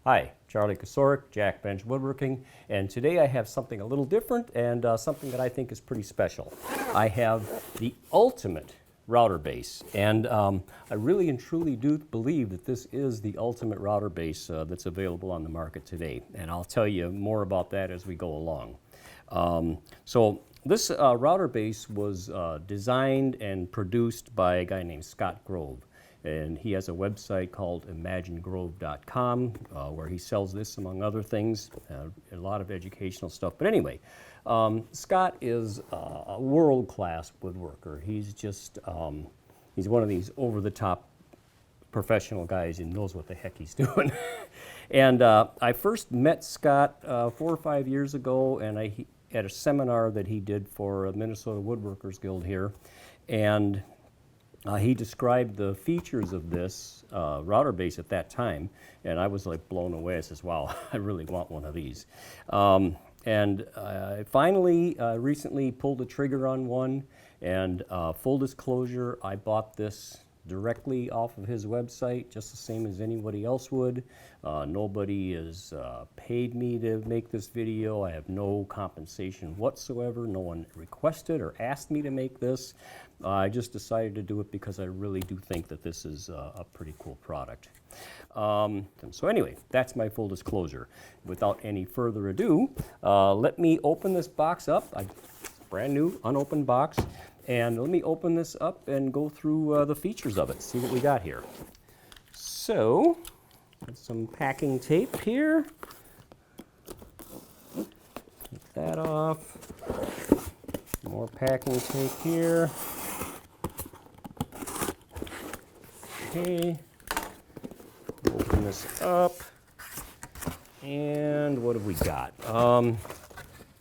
Hi, Charlie Kocourek, Jack Bench Woodworking, and today I have something a little different and something that I think is pretty special. I have the ultimate router base, and I really and truly do believe that this is the ultimate router base that's available on the market today, and I'll tell you more about that as we go along. So this router base was designed and produced by a guy named Scott Grove. And he has a website called imaginegrove.com where he sells this among other things, a lot of educational stuff. But anyway, Scott is a world-class woodworker. He's just, he's one of these over-the-top professional guys who knows what the heck he's doing. And I first met Scott 4 or 5 years ago, and at a seminar that he did for Minnesota Woodworkers Guild here. And he described the features of this router base at that time, and I was like blown away. I says, wow, I really want one of these. And I finally recently pulled the trigger on one, and full disclosure, I bought this directly off of his website, just the same as anybody else would. Nobody has paid me to make this video. I have no compensation whatsoever. No one requested or asked me to make this. I just decided to do it because I really do think that this is a pretty cool product. So anyway, that's my full disclosure. Without any further ado, let me open this box up. Brand new, unopened box. And let me open this up and go through the features of it, see what we got here. So, some packing tape here. Take that off. More packing tape here. Okay. Open this up. And what have we got?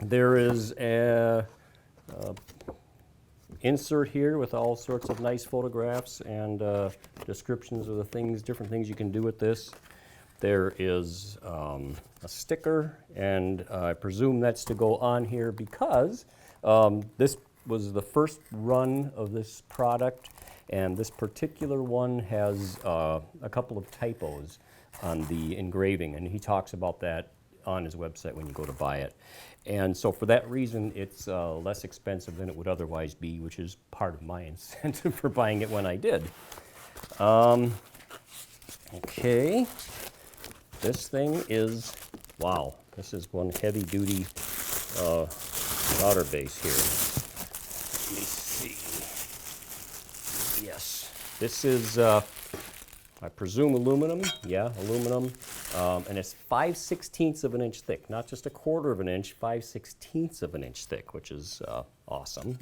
There is a insert here with all sorts of nice photographs and descriptions of the things, different things you can do with this. There is a sticker, and I presume that's to go on here because this was the first run of this product, and this particular one has a couple of typos on the engraving, and he talks about that on his website when you go to buy it. And so for that reason, it's less expensive than it would otherwise be, which is part of my incentive for buying it when I did. Okay, this thing is, wow, this is one heavy-duty router base here. Let me see. Yes, this is, I presume aluminum. Yeah, aluminum. And it's 5/16 of an inch thick, not just 1/4 of an inch, 5/16 of an inch thick, which is awesome.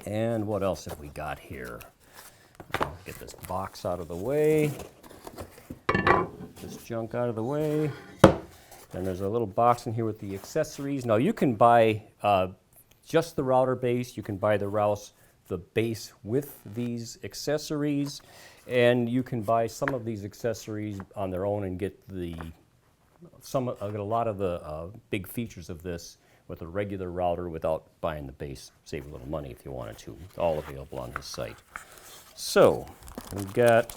And what else have we got here? I'll get this box out of the way. This junk out of the way. Then there's a little box in here with the accessories. Now you can buy just the router base. You can buy the base with these accessories, and you can buy some of these accessories on their own and get a lot of the big features of this with a regular router without buying the base. Save a little money if you wanted to. It's all available on his site. So we've got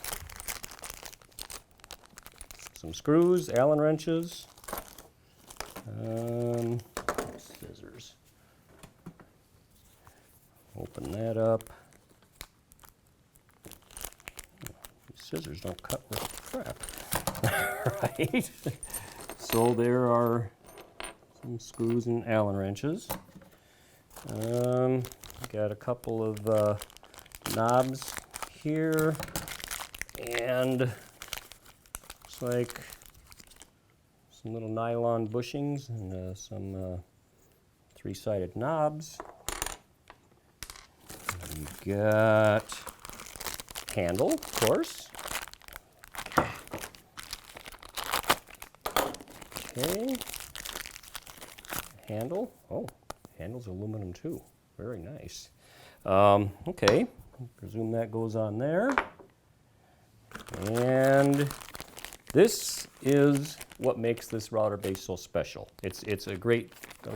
some screws, Allen wrenches, scissors. Open that up. These scissors don't cut with crap. Right? So there are some screws and Allen wrenches. Got a couple of knobs here, and looks like some little nylon bushings and some 3-sided knobs. We've got handle, of course. Okay. Handle. Oh, handle's aluminum too. Very nice. Okay. Presume that goes on there. And this is what makes this router base so special. It's a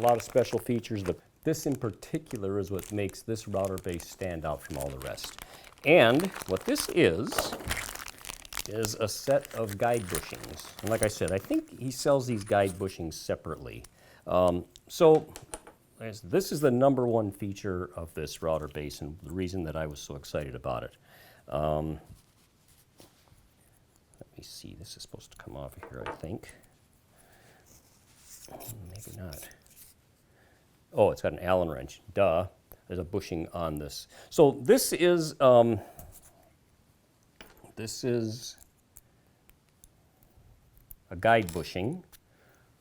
lot of special features. This in particular is what makes this router base stand out from all the rest. And what this is is a set of guide bushings. And like I said, I think he sells these guide bushings separately. So this is the number one feature of this router base and the reason that I was so excited about it. Let me see, this is supposed to come off of here, I think. Maybe not. Oh, it's got an Allen wrench. Duh. There's a bushing on this. So this is a guide bushing,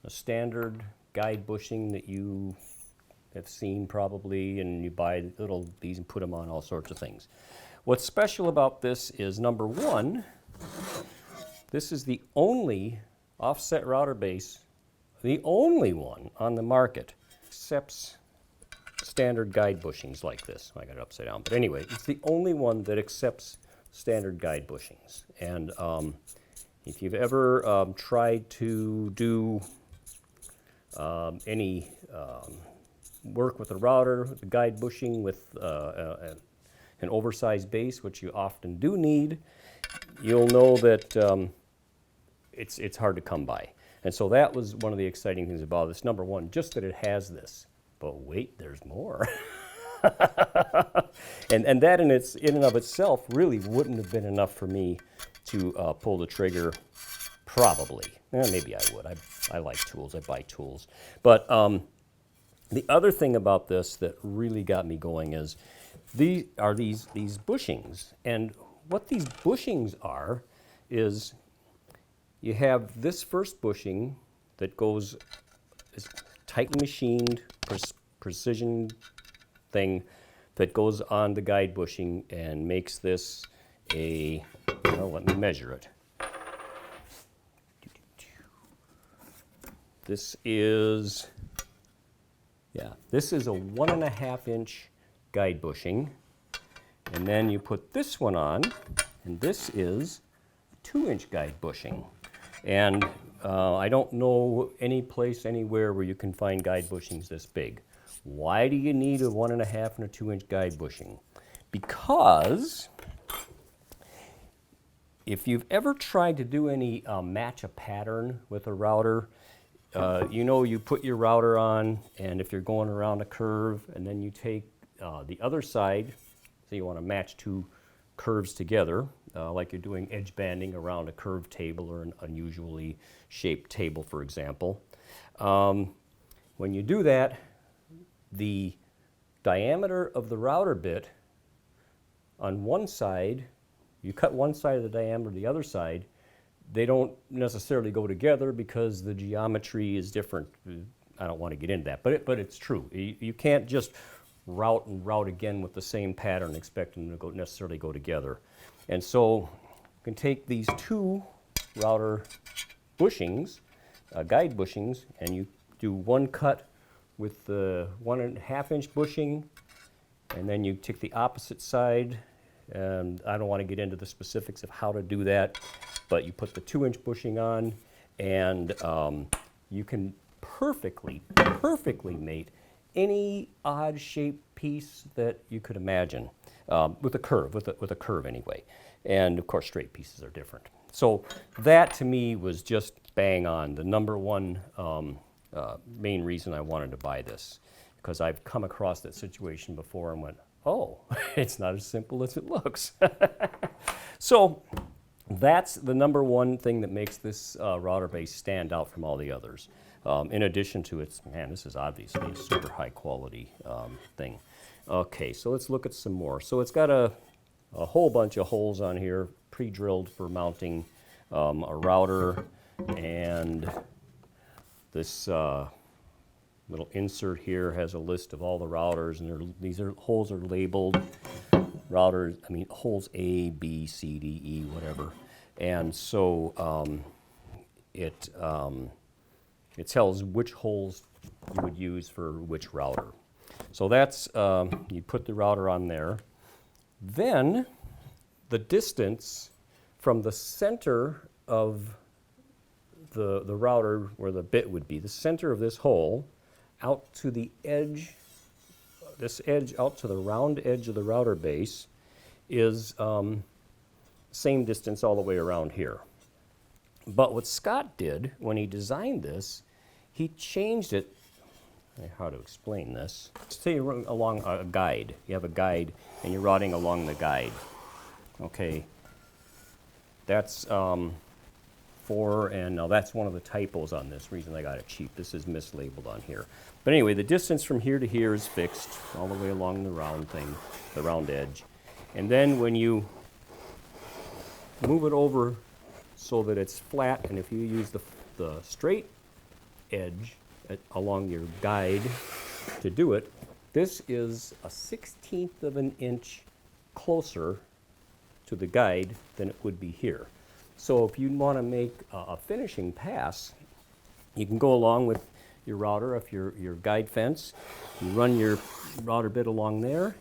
a standard guide bushing that you have seen probably, and you buy little these and put them on all sorts of things. What's special about this is, number one, this is the only offset router base, the only one on the market, accepts standard guide bushings like this. I got it upside down, but anyway, it's the only one that accepts standard guide bushings. And if you've ever tried to do any work with a router, the guide bushing with an oversized base, which you often do need, you'll know that it's hard to come by. And so that was one of the exciting things about this. Number one, just that it has this. But wait, there's more. and that in and of itself really wouldn't have been enough for me to pull the trigger, probably. Maybe I would. I like tools. I buy tools. But the other thing about this that really got me going is these bushings. And what these bushings are is you have this first bushing that goes, is tightly machined, precision thing that goes on the guide bushing and makes this a, well, let me measure it. This is a 1.5 inch guide bushing. And then you put this one on, and this is a 2 inch guide bushing. And I don't know any place anywhere where you can find guide bushings this big. Why do you need a 1.5 and a 2 inch guide bushing? Because if you've ever tried to do any match a pattern with a router, you put your router on, and if you're going around a curve, and then you take the other side, so you want to match two curves together, like you're doing edge banding around a curved table or an unusually shaped table, for example. When you do that, the diameter of the router bit on one side, you cut one side of the diameter, the other side, they don't necessarily go together because the geometry is different. I don't want to get into that, but it's true. You can't just route and route again with the same pattern expecting them to necessarily go together. And so you can take these two router bushings, guide bushings, and you do one cut with the 1.5 inch bushing, and then you take the opposite side. And I don't want to get into the specifics of how to do that, but you put the 2 inch bushing on, and you can perfectly mate any odd shaped piece that you could imagine with a curve anyway. And of course, straight pieces are different. So that to me was just bang on, the number one main reason I wanted to buy this, because I've come across that situation before and went, oh, it's not as simple as it looks. So that's the number one thing that makes this router base stand out from all the others. In addition to its, man, this is obviously a super high quality thing. Okay, so let's look at some more. So it's got a whole bunch of holes on here, pre-drilled for mounting a router, and this little insert here has a list of all the routers, and these holes are labeled routers, holes A, B, C, D, E, whatever. And so it tells which holes you would use for which router. So that's, you put the router on there. Then the distance from the center of the router, where the bit would be, the center of this hole, out to the edge, this edge out to the round edge of the router base is same distance all the way around here. But what Scott did when he designed this, he changed it. How to explain this? Say you're along a guide. You have a guide and you're routing along the guide. Okay, that's and now that's one of the typos on this, reason I got it cheap. This is mislabeled on here. But anyway, the distance from here to here is fixed all the way along the round thing, the round edge. And then when you move it over so that it's flat, and if you use the straight edge along your guide to do it, this is a 1/16 of an inch closer to the guide than it would be here. So if you want to make a finishing pass, you can go along with your router of your guide fence. You run your router bit along there.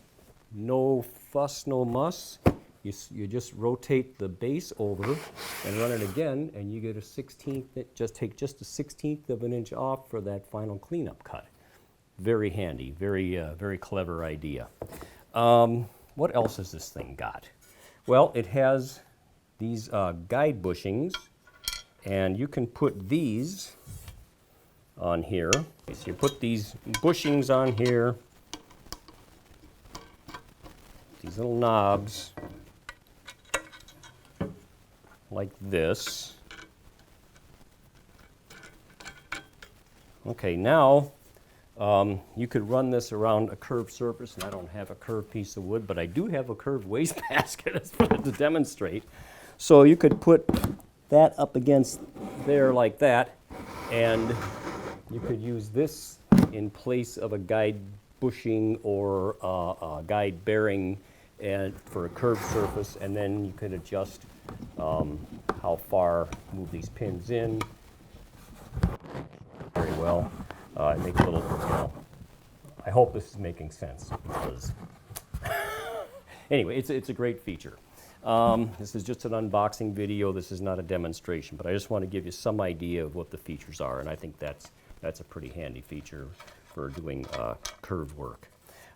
No fuss, no muss. You just rotate the base over and run it again, and you get a 1/16. Take just a 1/16 of an inch off for that final cleanup cut. Very handy, very clever idea. What else has this thing got? Well, it has these guide bushings, and you can put these on here. So you put these bushings on here, these little knobs, like this. Okay, now you could run this around a curved surface, and I don't have a curved piece of wood, but I do have a curved wastebasket to demonstrate. So you could put that up against there like that, and you could use this in place of a guide bushing or a guide bearing and for a curved surface, and then you could adjust how far, move these pins in very well. Make a little, I hope this is making sense, because anyway, it's a great feature. This is just an unboxing video. This is not a demonstration, but I just want to give you some idea of what the features are, and I think that's a pretty handy feature for doing curved work.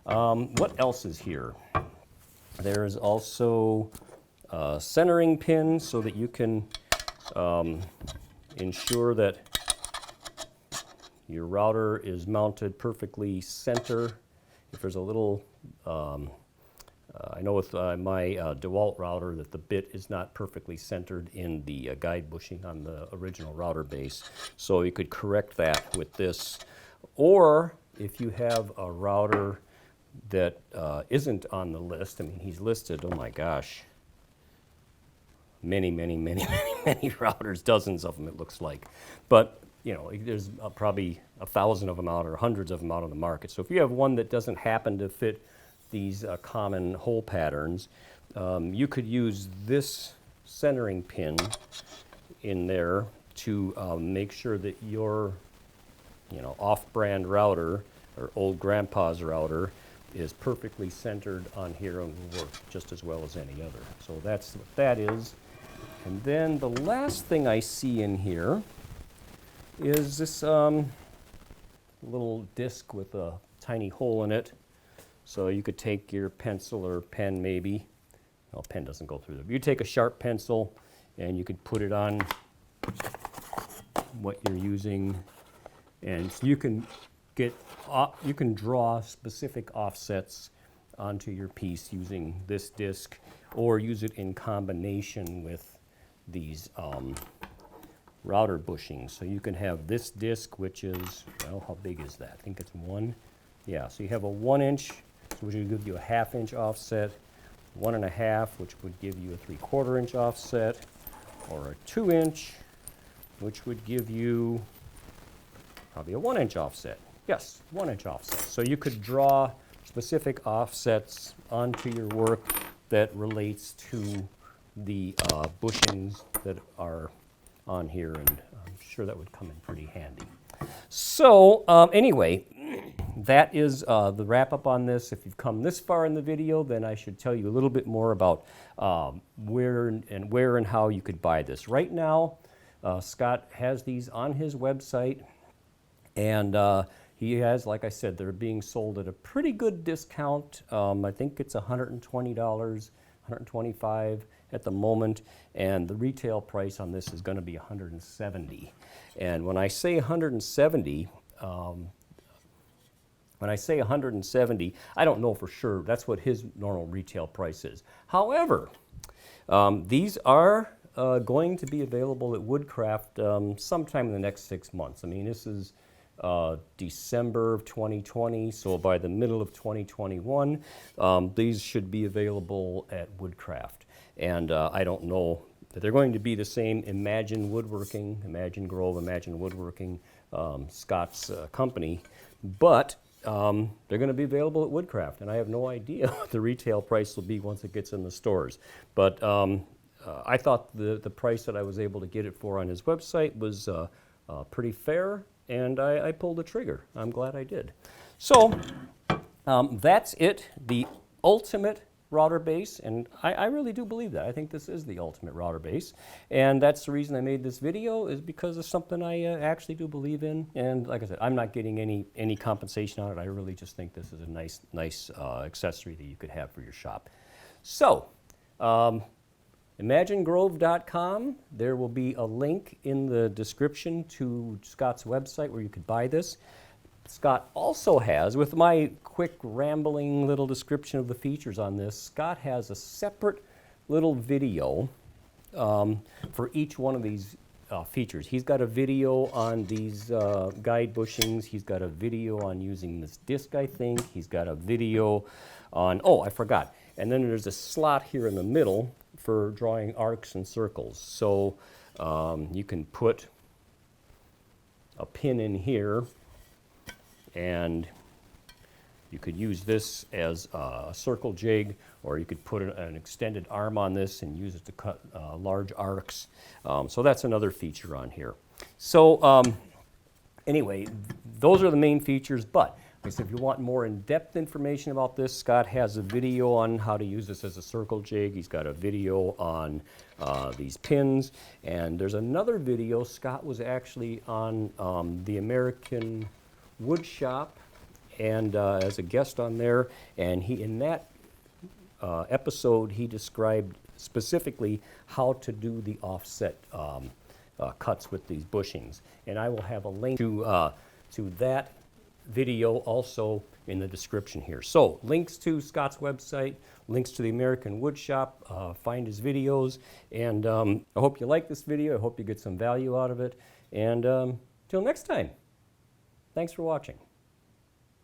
What else is here? There's also a centering pin so that you can ensure that your router is mounted perfectly center. If there's a little, I know with my DeWalt router that the bit is not perfectly centered in the guide bushing on the original router base, so you could correct that with this. Or if you have a router that isn't on the list, I mean, he's listed, oh my gosh, many routers, dozens of them it looks like. But you know, there's probably 1,000 of them out or hundreds of them out on the market. So if you have one that doesn't happen to fit these common hole patterns, you could use this centering pin in there to make sure that your off-brand router or old grandpa's router is perfectly centered on here and will work just as well as any other. So that's what that is. And then the last thing I see in here is this little disc with a tiny hole in it. So you could take your pencil or pen maybe. No, pen doesn't go through there. You take a sharp pencil and you could put it on what you're using, and so you can draw specific offsets onto your piece using this disc, or use it in combination with these router bushings. So you can have this disc, which is, well, how big is that? I think it's 1. Yeah, so you have a 1 inch, which would give you a 1/2 inch offset, 1.5, which would give you a 3/4 inch offset, or a 2 inch, which would give you probably a 1 inch offset. Yes, 1 inch offset. So you could draw specific offsets onto your work that relates to the bushings that are on here, and I'm sure that would come in pretty handy. So anyway, that is the wrap up on this. If you've come this far in the video, then I should tell you a little bit more about where and how you could buy this. Right now, Scott has these on his website, and he has, like I said, they're being sold at a pretty good discount. I think it's $120, $125, at the moment, and the retail price on this is going to be $170. And when I say 170, I don't know for sure. That's what his normal retail price is. However, these are going to be available at Woodcraft sometime in the next 6 months. I mean, this is December of 2020, so by the middle of 2021, these should be available at Woodcraft. And I don't know that they're going to be the same Imagine Woodworking, Imagine Grove, Imagine Woodworking, Scott's company, but they're going to be available at Woodcraft, and I have no idea what the retail price will be once it gets in the stores. But I thought the price that I was able to get it for on his website was pretty fair, and I pulled the trigger. I'm glad I did. So that's it, the ultimate router base, and I really do believe that. I think this is the ultimate router base, and that's the reason I made this video, is because of something I actually do believe in. And like I said, I'm not getting any compensation on it. I really just think this is a nice accessory that you could have for your shop. So ImagineGrove.com, there will be a link in the description to Scott's website where you could buy this. Scott also has, with my quick rambling little description of the features on this, Scott has a separate little video for each one of these features. He's got a video on these guide bushings. He's got a video on using this disc, I think. He's got a video on, oh, I forgot. And then there's a slot here in the middle for drawing arcs and circles. So you can put a pin in here, and you could use this as a circle jig, or you could put an extended arm on this and use it to cut large arcs. So that's another feature on here. So anyway, those are the main features, but like I said, if you want more in-depth information about this, Scott has a video on how to use this as a circle jig. He's got a video on these pins, and there's another video. Scott was actually on the American Wood Shop, and as a guest on there, and in that episode he described specifically how to do the offset cuts with these bushings, and I will have a link to that video also in the description here. So links to Scott's website, links to the American Wood Shop, find his videos, and I hope you like this video. I hope you get some value out of it, and till next time. Thanks for watching.